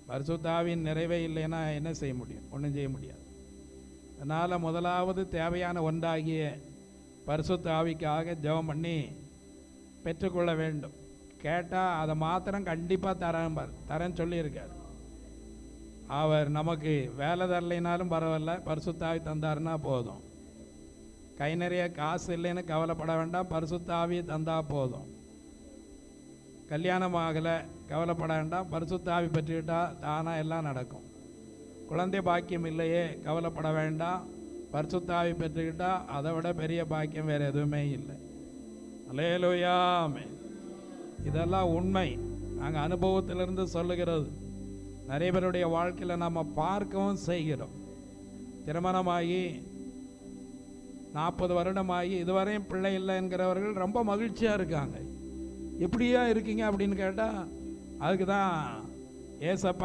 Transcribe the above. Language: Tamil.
பரிசுத்த ஆவியின் நிறைவே இல்லைன்னா என்ன செய்ய முடியும்? ஒன்றும் செய்ய முடியாது. அதனால் முதலாவது தேவையான ஒன்றாகிய பரிசுத்த ஆவிக்காக ஜெபம் பண்ணி பெற்றுக்கொள்ள வேண்டும். கேட்டால் அதை மாத்திரம் கண்டிப்பாக தரேன்னு சொல்லியிருக்கார். அவர் நமக்கு வேலை தரலைனாலும் பரவாயில்ல, பரிசுத்த ஆவி தந்தாருன்னா போதும். கை நிறைய காசு இல்லைன்னு கவலைப்பட வேண்டாம், பரிசுத்த ஆவியை தந்தா போதும். கல்யாணம் ஆகலை, கவலைப்பட வேண்டாம், பரிசுத்த ஆவி பெற்றுக்கிட்டால் தானாக எல்லாம் நடக்கும். குழந்தை பாக்கியம் இல்லையே, கவலைப்பட வேண்டாம், பரிசுத்த ஆவி பெற்றுக்கிட்டால் அதை விட பெரிய பாக்கியம் வேறு எதுவுமே இல்லை. அல்லேலூயா. ஆமென். இதெல்லாம் உண்மை, நாங்கள் அனுபவத்திலிருந்து சொல்லுகிறது. நிறைய பேருடைய வாழ்க்கையில் நம்ம பார்க்கவும் செய்கிறோம். திருமணமாகி 40 வருடமாகி இதுவரையும் பிள்ளை இல்லை என்கிறவர்கள் ரொம்ப மகிழ்ச்சியாக இருக்காங்க. எப்படியா இருக்கீங்க அப்படின்னு கேட்டால் அதுக்கு தான் ஏசப்பா